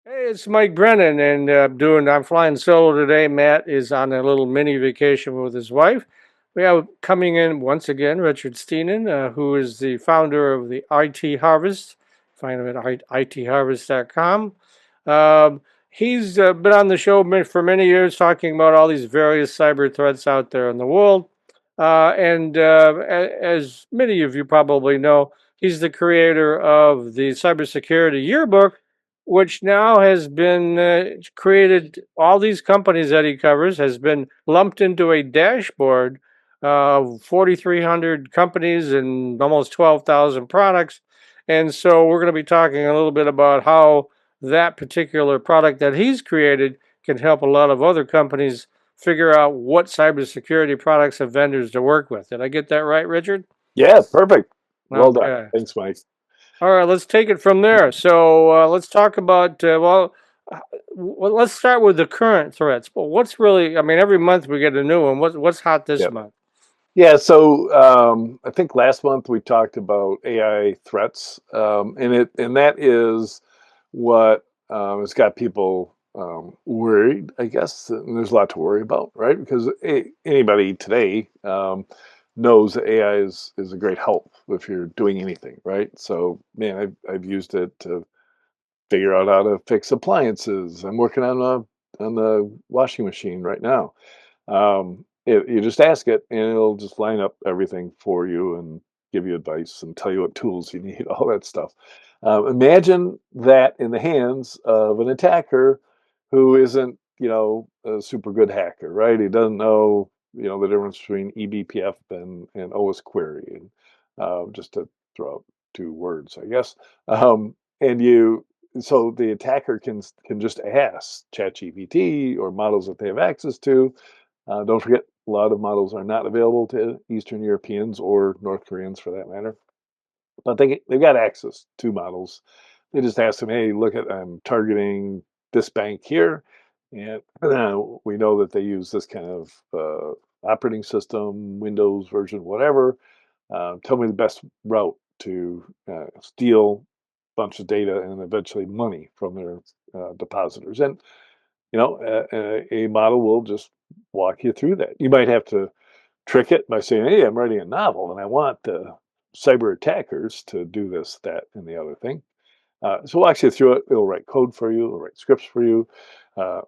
Hey, it's Mike Brennan, and I'm flying solo today. Matt is on a little mini vacation with his wife. We have coming in once again Richard Stiennon, who is the founder of the IT Harvest. Find him at itharvest.com. He's been on the show for many years talking about all these various cyber threats out there in the world. As many of you probably know, he's the creator of the Cybersecurity Yearbook, which now has been created. All these companies that he covers has been lumped into a dashboard of 4,300 companies and almost 12,000 products. And so we're going to be talking a little bit about how that particular product that he's created can help a lot of other companies figure out what cybersecurity products and vendors to work with. Did I get that right, Richard? Yeah, perfect. Well done. Okay. Thanks, Mike. All right, let's take it from there. So let's talk about, let's start with the current threats. But what's really, I mean, every month we get a new one. What's hot this Yeah. month? Yeah, so I think last month we talked about AI threats, and that is what has got people worried, I guess. And there's a lot to worry about, right? Because anybody today knows that AI is a great help if you're doing anything, right? So, man, I've used it to figure out how to fix appliances. I'm working on the washing machine right now. You just ask it, and it'll just line up everything for you and give you advice and tell you what tools you need, all that stuff. Imagine that in the hands of an attacker who isn't, a super good hacker, right? He doesn't know, the difference between eBPF and OS query, and just to throw out two words, I guess. And so the attacker can just ask ChatGPT or models that they have access to. Don't forget, a lot of models are not available to Eastern Europeans or North Koreans for that matter, but they've got access to models. They just ask them, "Hey, look at I'm targeting this bank here, and we know that they use this kind of operating system, Windows version, whatever. Tell me the best route to steal a bunch of data and eventually money from their depositors." And a model will just walk you through that. You might have to trick it by saying, "Hey, I'm writing a novel and I want the cyber attackers to do this, that, and the other thing." So we'll actually through it. It'll write code for you. It'll write scripts for you.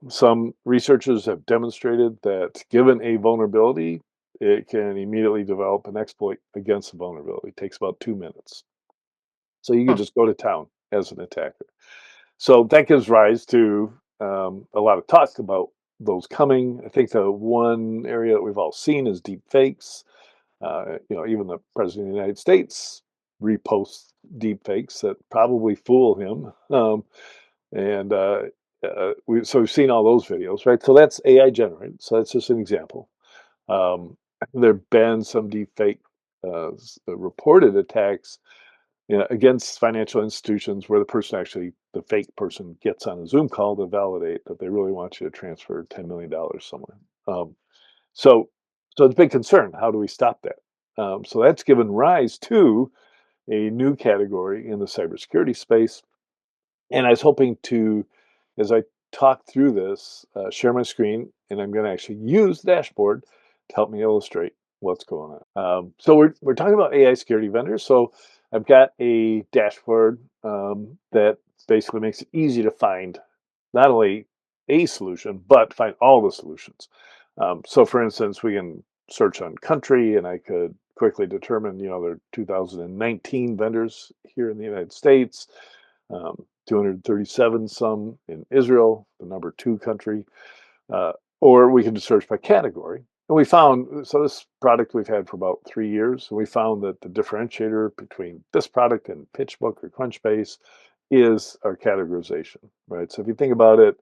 Some researchers have demonstrated that given a vulnerability, it can immediately develop an exploit against the vulnerability. It takes about 2 minutes. So you can Huh. just go to town as an attacker. So that gives rise to a lot of talk about those coming. I think the one area that we've all seen is deep fakes. Even the president of the United States reposts deep fakes that probably fool him. And we've seen all those videos, right? So that's AI generated. So that's just an example. Um, there have been some deep fake reported attacks, against financial institutions where the fake person gets on a Zoom call to validate that they really want you to transfer $10 million somewhere. Um, so, so it's a big concern. How do we stop that? So that's given rise to a new category in the cybersecurity space. And I was hoping to, as I talk through this, share my screen, and I'm going to actually use the dashboard to help me illustrate what's going on. So we're talking about AI security vendors. So I've got a dashboard that basically makes it easy to find not only a solution, but find all the solutions. So for instance, we can search on country, and I could quickly determine, there are 2019 vendors here in the United States. 237 some in Israel, the number two country, or we can just search by category. And we found, so this product we've had for about 3 years, and we found that the differentiator between this product and PitchBook or Crunchbase is our categorization, right? So if you think about it,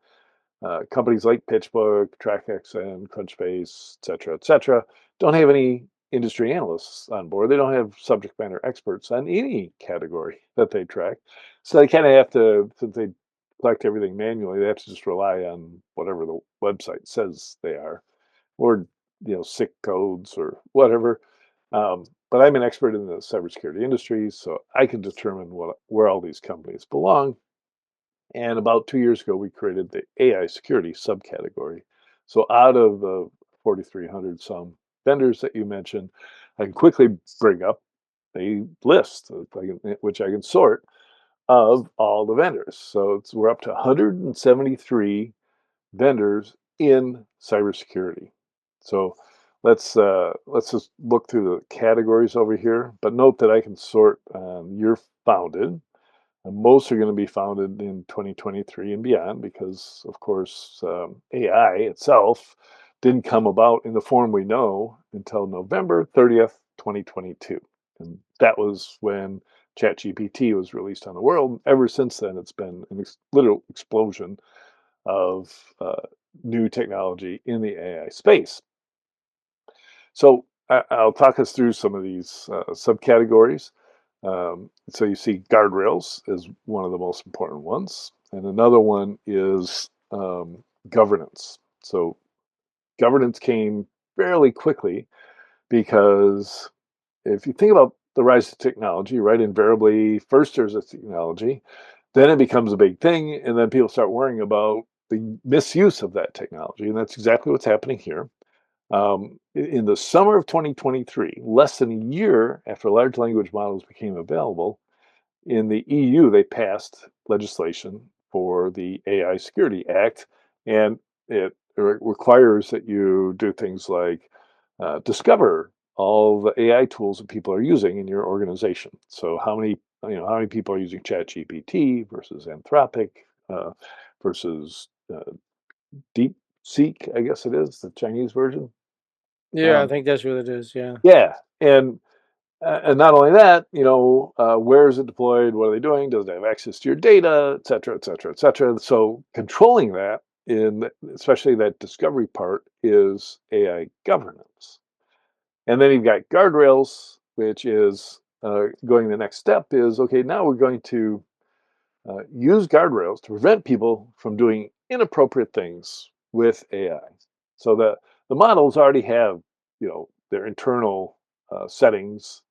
companies like PitchBook, TrackXN, Crunchbase, et cetera, don't have any industry analysts on board. They don't have subject matter experts on any category that they track. So they kind of have to, since they collect everything manually, they have to just rely on whatever the website says they are, or SIC codes or whatever. But I'm an expert in the cybersecurity industry, so I can determine where all these companies belong. And about 2 years ago, we created the AI security subcategory. So out of the 4,300 some vendors that you mentioned, I can quickly bring up a list, which I can sort, of all the vendors. So we're up to 173 vendors in cybersecurity. So let's just look through the categories over here. But note that I can sort year founded. And most are going to be founded in 2023 and beyond because, of course, AI itself didn't come about in the form we know until November 30th, 2022. And that was when ChatGPT was released on the world. Ever since then, it's been a literal explosion of new technology in the AI space. So I'll talk us through some of these subcategories. So you see guardrails is one of the most important ones. And another one is governance. So governance came fairly quickly because if you think about the rise of technology, right, invariably first there's a technology, then it becomes a big thing, and then people start worrying about the misuse of that technology. And that's exactly what's happening here. In the summer of 2023, less than a year after large language models became available, in the EU, they passed legislation for the AI Security Act, and it requires that you do things like discover all the AI tools that people are using in your organization. So how many people are using ChatGPT versus Anthropic versus DeepSeek, I guess it is, the Chinese version. Yeah, I Um, think that's what it is. Yeah. yeah, and not only that, where is it deployed? What are they doing? Does it have access to your data, et cetera, et cetera, et cetera? So controlling that, especially that discovery part, is AI governance. And then you've got guardrails, which is going the next step is, okay, now we're going to use guardrails to prevent people from doing inappropriate things with AI. So the models already have, their internal settings,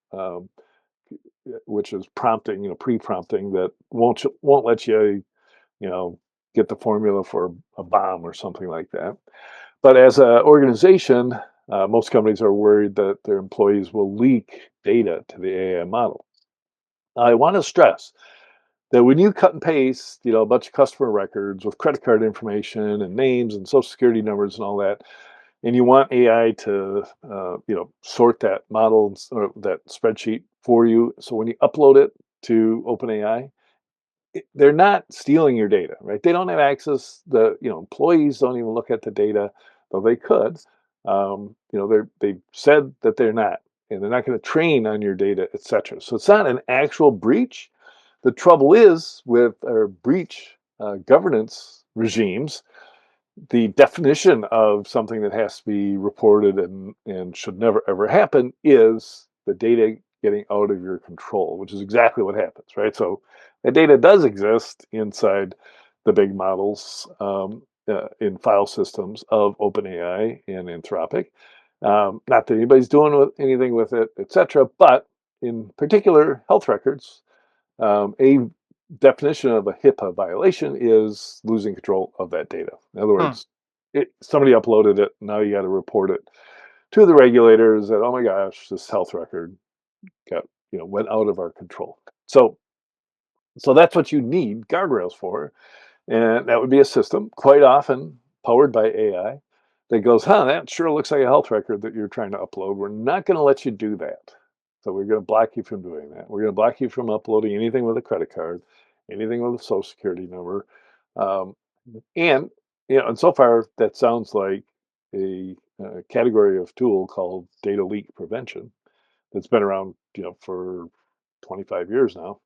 which is prompting, pre-prompting that won't let you, you know, get the formula for a bomb or something like that. But as an organization, most companies are worried that their employees will leak data to the AI model. I want to stress that when you cut and paste, a bunch of customer records with credit card information and names and social security numbers and all that, and you want AI to, sort that model or that spreadsheet for you. So when you upload it to OpenAI, they're not stealing your data, right? They don't have access. Employees don't even look at the data, though they could. They said that they're not, and they're not going to train on your data, etc. So it's not an actual breach. The trouble is with our breach governance regimes, the definition of something that has to be reported and should never ever happen is the data getting out of your control, which is exactly what happens, right? So the data does exist inside the big models in file systems of OpenAI and Anthropic. Not that anybody's doing anything with it, etc. But in particular, health records, a definition of a HIPAA violation is losing control of that data. In other Hmm. words, somebody uploaded it. Now you got to report it to the regulators that, oh my gosh, this health record got went out of our control. So that's what you need guardrails for, and that would be a system quite often powered by AI that goes, that sure looks like a health record that you're trying to upload. We're not going to let you do that. So we're going to block you from doing that. We're going to block you from uploading anything with a credit card, anything with a social security number. Um, and so far that sounds like a category of tool called data leak prevention that's been around, for 25 years now.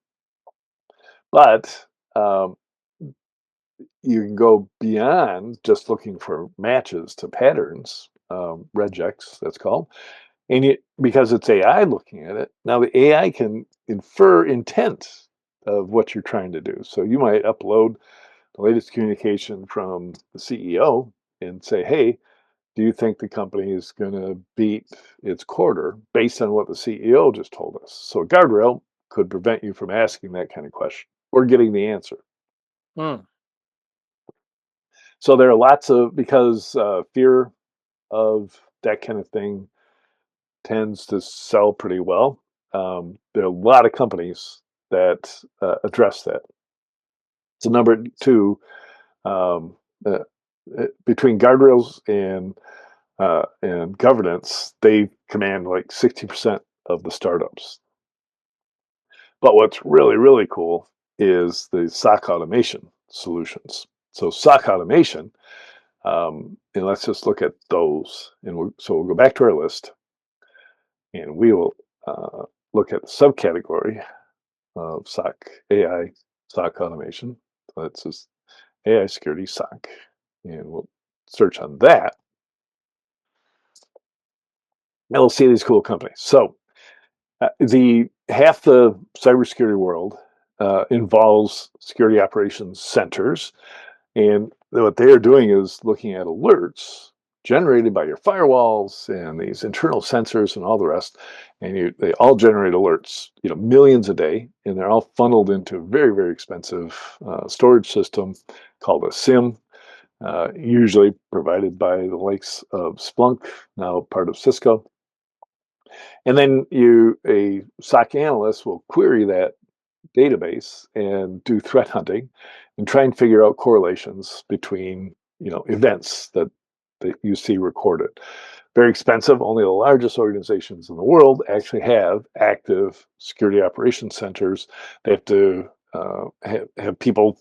But you can go beyond just looking for matches to patterns, regex, that's called. And because it's AI looking at it, now the AI can infer intent of what you're trying to do. So you might upload the latest communication from the CEO and say, hey, do you think the company is going to beat its quarter based on what the CEO just told us? So a guardrail could prevent you from asking that kind of question or getting the answer. Hmm. So there are lots of, because fear of that kind of thing tends to sell pretty well. There are a lot of companies that address that. So number two, um, uh, between guardrails and governance, they command like 60% of the startups. But what's really, really cool is the SOC automation solutions. So SOC automation, and let's just look at those. And so we'll go back to our list, and we will look at the subcategory of SOC AI SOC automation. So that's just AI security SOC, and we'll search on that, and we'll see these cool companies. So the half the cybersecurity world involves security operations centers, and what they are doing is looking at alerts generated by your firewalls and these internal sensors and all the rest, and they all generate alerts, millions a day, and they're all funneled into a very, very expensive storage system called a SIM, usually provided by the likes of Splunk, now part of Cisco. And then a SOC analyst will query that database and do threat hunting and try and figure out correlations between, events that you see recorded. Very expensive. Only the largest organizations in the world actually have active security operations centers. They have to have people,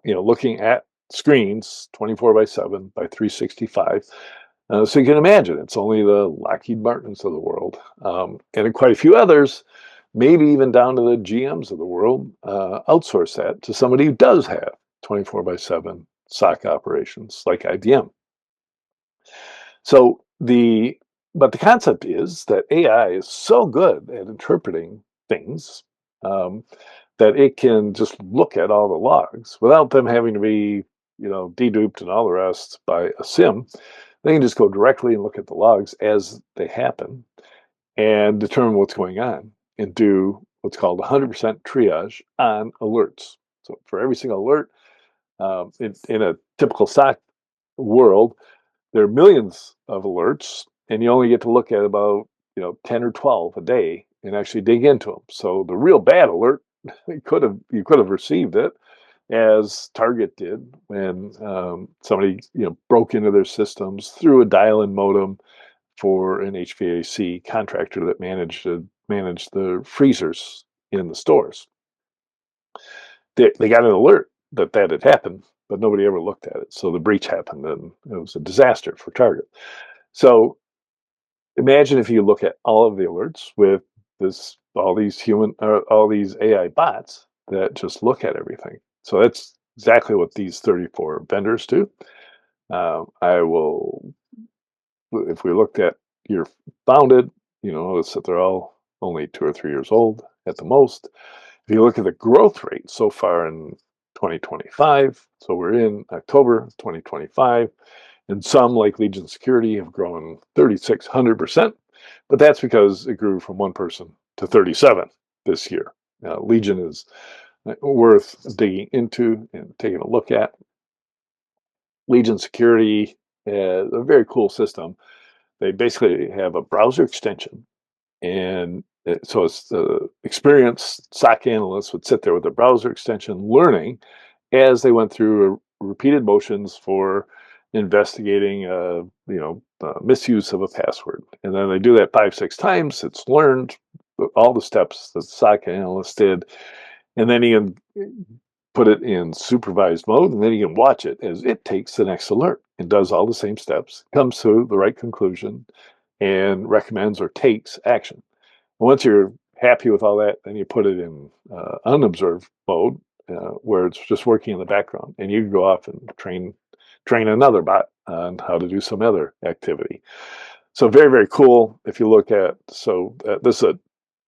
looking at screens 24/7 by 365. So you can imagine it's only the Lockheed Martins of the world, and quite a few others, maybe even down to the GMs of the world, outsource that to somebody who does have 24/7 SOC operations, like IBM. So but the concept is that AI is so good at interpreting things, um, that it can just look at all the logs without them having to be, deduped and all the rest by a SIM. They can just go directly and look at the logs as they happen and determine what's going on and do what's called 100% triage on alerts. So for every single alert, in a typical SOC world, there are millions of alerts, and you only get to look at about 10 or 12 a day and actually dig into them. So the real bad alert, you could have received it, as Target did when somebody broke into their systems through a dial-in modem for an HVAC contractor that managed the freezers in the stores. They got an alert that had happened, but nobody ever looked at it. So the breach happened, and it was a disaster for Target. So imagine if you look at all of the alerts with all these AI bots that just look at everything. So that's exactly what these 34 vendors do. I will, if we looked at year founded, notice that they're all only 2 or 3 years old at the most. If you look at the growth rate so far in 2025, so we're in October 2025, and some, like Legion Security, have grown 3,600%, but that's because it grew from one person to 37 this year. Legion is worth digging into and taking a look at. Legion Security is a very cool system. They basically have a browser extension, and so it's the experienced SOC analysts would sit there with a browser extension learning as they went through repeated motions for investigating, misuse of a password. And then they do that 5, 6 times. It's learned all the steps that the SOC analyst did. And then he can put it in supervised mode, and then you can watch it as it takes the next alert and does all the same steps, comes to the right conclusion, and recommends or takes action. Once you're happy with all that, then you put it in unobserved mode, where it's just working in the background, and you can go off and train another bot on how to do some other activity. So very, very cool. If you look at, this is a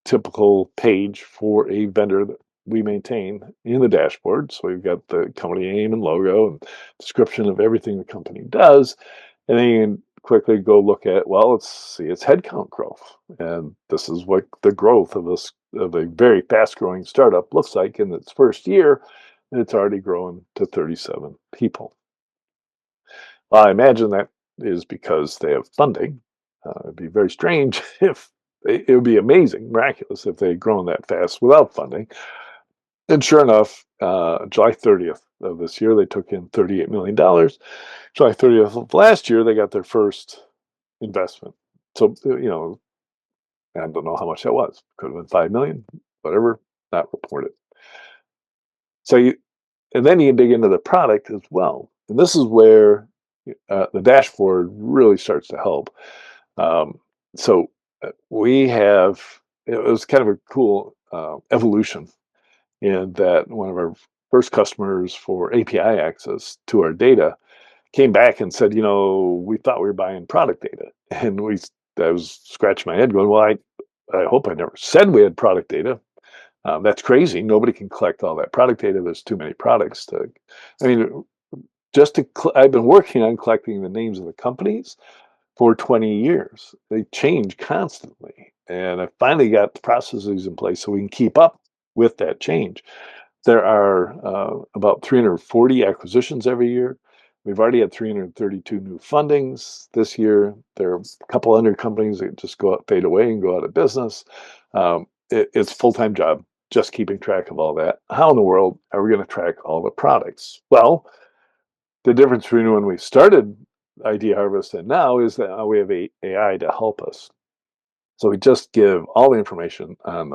typical page for a vendor that we maintain in the dashboard. So we've got the company name and logo and description of everything the company does. And then you can quickly go look at, well, let's see its headcount growth. And this is what the growth of a very fast growing startup looks like in its first year. it's already grown to 37 people. I imagine that is because they have funding. It'd be very strange if it would be amazing, miraculous if they had grown that fast without funding. And sure enough, July 30th of this year, they took in $38 million. July 30th of last year, they got their first investment. So, I don't know how much that was. Could have been 5 million, whatever, not reported. So and then you dig into the product as well. And this is where the dashboard really starts to help. So we have, it was kind of a cool evolution in that one of our first customers for API access to our data came back and said, we thought we were buying product data. And I was scratching my head going, well, I hope I never said we had product data. That's crazy. Nobody can collect all that product data. There's too many products I mean, I've been working on collecting the names of the companies for 20 years. They change constantly. And I finally got the processes in place so we can keep up with that change. There are about 340 acquisitions every year. We've already had 332 new fundings this year. There are a couple hundred companies that just fade away and go out of business. It's a full-time job just keeping track of all that. How in the world are we going to track all the products? Well, the difference between when we started ID Harvest and now is that now we have AI to help us. So we just give all the information on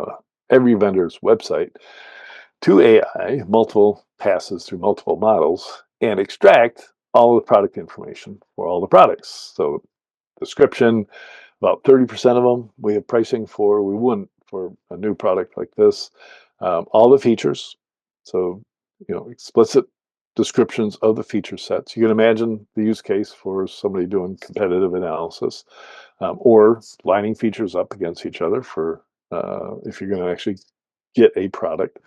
every vendor's website to AI, multiple passes through multiple models, and extract all the product information for all the products. So description, about 30% of them we have pricing for. We wouldn't for a new product like this. All the features, so explicit descriptions of the feature sets. You can imagine the use case for somebody doing competitive analysis, or lining features up against each other for if you're going to actually get a product.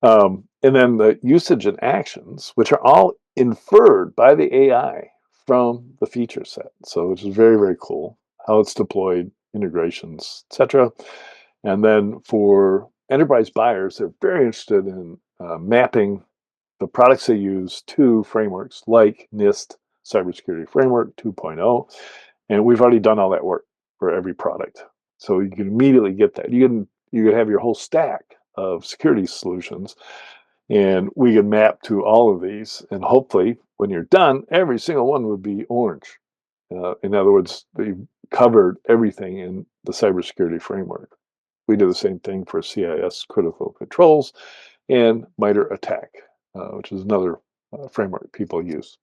And then the usage and actions, which are all inferred by the AI from the feature set. So which is very, very cool, how it's deployed, integrations, etc. And then for enterprise buyers, they're very interested in mapping the products they use to frameworks like NIST Cybersecurity Framework 2.0. And we've already done all that work for every product. So you can immediately get that. You can have your whole stack of security solutions, and we can map to all of these. And hopefully, when you're done, every single one would be orange. In other words, they've covered everything in the cybersecurity framework. We do the same thing for CIS Critical Controls and MITRE ATT&CK, which is another framework people use.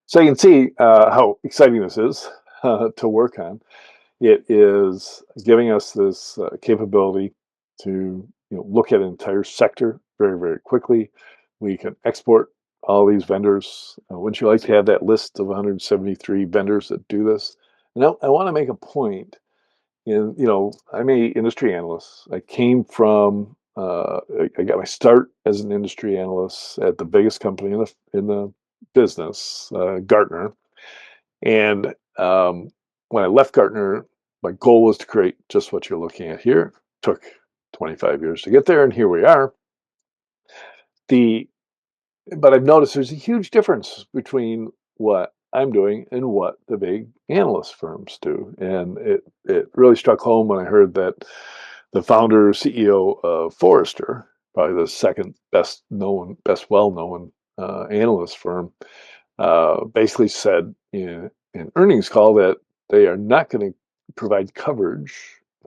So you can see how exciting this is to work on. It is giving us this capability to look at an entire sector very, very quickly. We can export all these vendors. Wouldn't you like to have that list of 173 vendors that do this? And I want to make a point. I'm a industry analyst. I came from, I got my start as an industry analyst at the biggest company in the business, Gartner. And when I left Gartner, my goal was to create just what you're looking at here. Took 25 years to get there, and here we are. But I've noticed there's a huge difference between what I'm doing and what the big analyst firms do. And it really struck home when I heard that the founder, CEO of Forrester, probably the second best well-known analyst firm, basically said in an earnings call that they are not going to provide coverage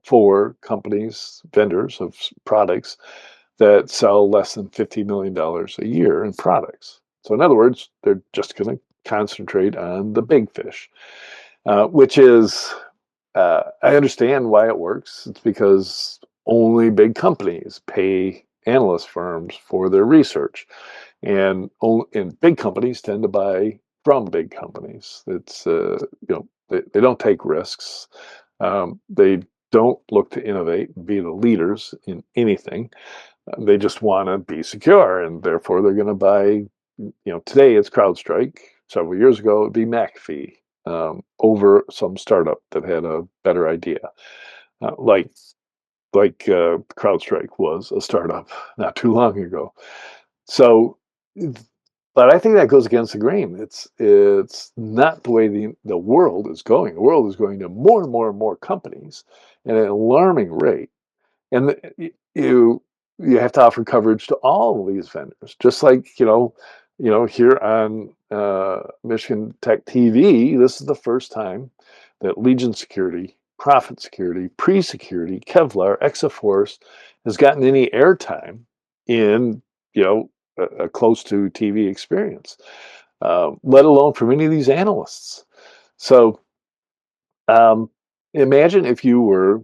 for companies, vendors of products that sell less than $50 million a year in products. So in other words, they're just going to concentrate on the big fish, which is, I understand why it works. It's because only big companies pay analyst firms for their research. And big companies tend to buy from big companies. It's, they don't take risks. They don't look to innovate and be the leaders in anything. They just want to be secure, and therefore they're going to buy. Today it's CrowdStrike. Several years ago it'd be McAfee over some startup that had a better idea. Like like CrowdStrike was a startup not too long ago. So, but I think that goes against the grain. It's not the way the world is going. The world is going to more and more and more companies at an alarming rate, and you have to offer coverage to all of these vendors, just like here on Michigan Tech TV. This is the first time that Legion Security, Prophet Security, Pre-Security, Kevlar, Exaforce has gotten any airtime in a close to TV experience, let alone from any of these analysts. So um, imagine if you were,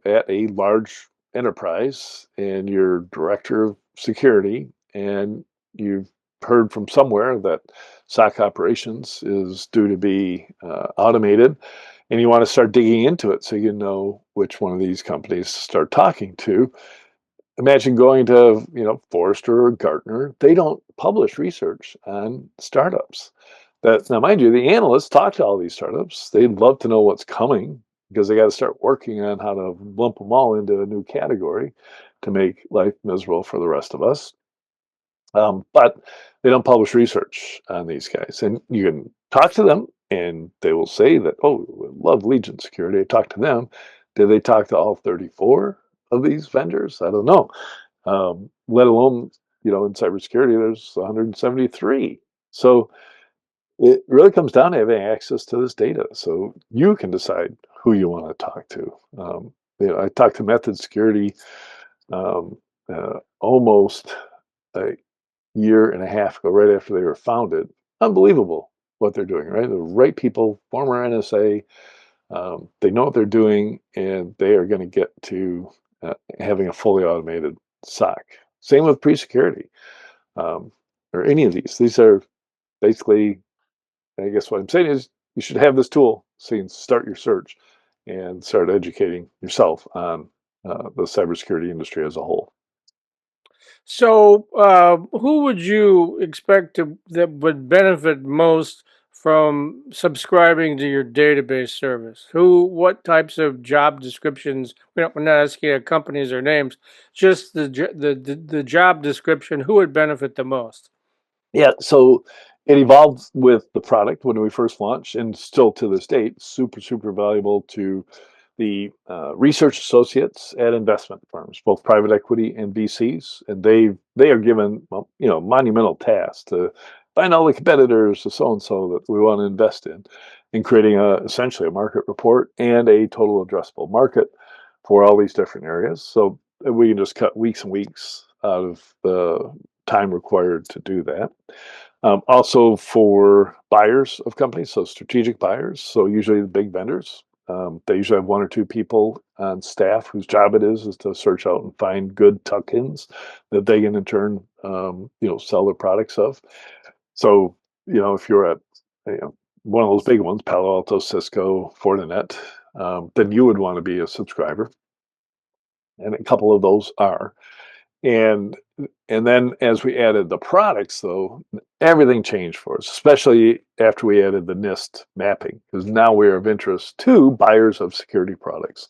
at a large enterprise and you're director of security and you've heard from somewhere that SOC operations is due to be automated, and you want to start digging into it so you know which one of these companies to start talking to. Imagine going to, Forrester or Gartner. They don't publish research on startups. Now, mind you, the analysts talk to all these startups. They'd love to know what's coming because they got to start working on how to lump them all into a new category to make life miserable for the rest of us. But they don't publish research on these guys. And you can talk to them and they will say that, oh, I love Legion Security. I talk to them. Did they talk to all 34 of these vendors? I don't know. Let alone, in cybersecurity, there's 173. So it really comes down to having access to this data so you can decide who you want to talk to. I talked to Method Security um, almost a year and a half ago, right after they were founded. Unbelievable what they're doing, right? The right people, former NSA, they know what they're doing, and they are going to get to having a fully automated SOC. Same with pre-security, or any of these. These are basically, I guess what I'm saying is you should have this tool so you can start your search and start educating yourself on the cybersecurity industry as a whole. So, who would you expect that would benefit most from subscribing to your database service? What types of job descriptions? We're not asking companies or names, just the job description. Who would benefit the most? Yeah, so it evolved with the product when we first launched, and still to this date, super, super valuable to the research associates at investment firms, both private equity and VCs, and they are given, well, monumental tasks to find all the competitors, the so and so that we want to invest in creating essentially a market report and a total addressable market for all these different areas. So we can just cut weeks and weeks out of the time required to do that. Also for buyers of companies, so strategic buyers, so usually the big vendors, they usually have one or two people on staff whose job it is to search out and find good tuck-ins that they can in turn, sell their products of. So, if you're at one of those big ones, Palo Alto, Cisco, Fortinet, then you would want to be a subscriber, and a couple of those are. And and then as we added the products, though, everything changed for us, especially after we added the NIST mapping, because now we're of interest to buyers of security products.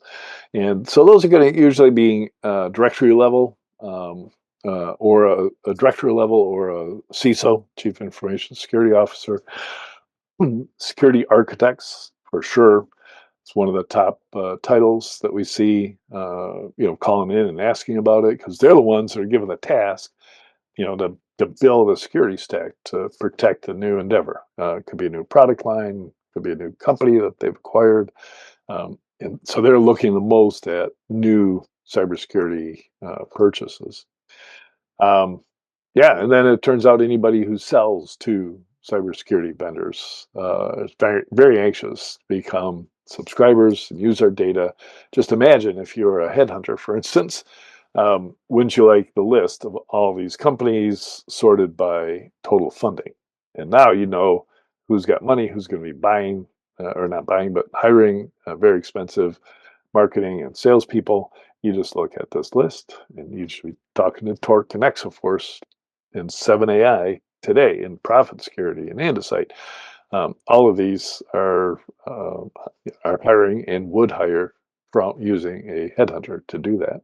And so those are going to usually be directory level, or a director level, or a CISO, Chief Information Security Officer, security architects for sure. It's one of the top titles that we see, calling in and asking about it, because they're the ones that are given the task, to build a security stack to protect a new endeavor. It could be a new product line, could be a new company that they've acquired, and so they're looking the most at new cybersecurity purchases. Um, yeah, and then it turns out anybody who sells to cybersecurity vendors is very, very anxious to become subscribers and use our data. Just imagine if you're a headhunter, for instance, wouldn't you like the list of all these companies sorted by total funding? And now you know who's got money, who's going to be buying, or not buying, but hiring very expensive marketing and salespeople. You just look at this list, and you should be talking to Torque and Exaforce and 7AI today in Prophet Security and Andesite. All of these are hiring and would hire from using a headhunter to do that.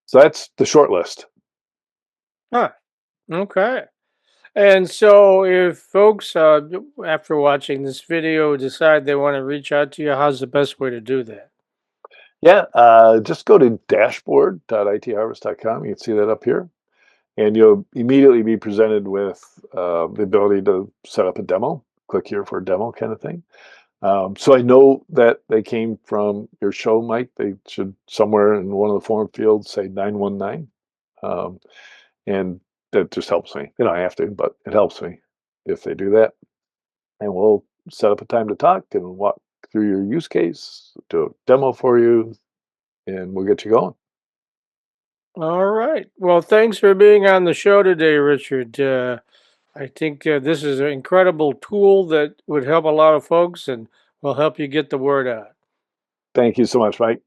So that's the short list. Huh. Okay. And so, if folks, after watching this video, decide they want to reach out to you, how's the best way to do that? Yeah, just go to dashboard.itharvest.com. You can see that up here. And you'll immediately be presented with the ability to set up a demo. Click here for a demo kind of thing. So I know that they came from your show, Mike. They should somewhere in one of the form fields say 919. And that just helps me. They don't have to, but it helps me if they do that. And we'll set up a time to talk and walk through your use case, do a demo for you, and we'll get you going. All right. Well, thanks for being on the show today, Richard. I think this is an incredible tool that would help a lot of folks and will help you get the word out. Thank you so much, Mike.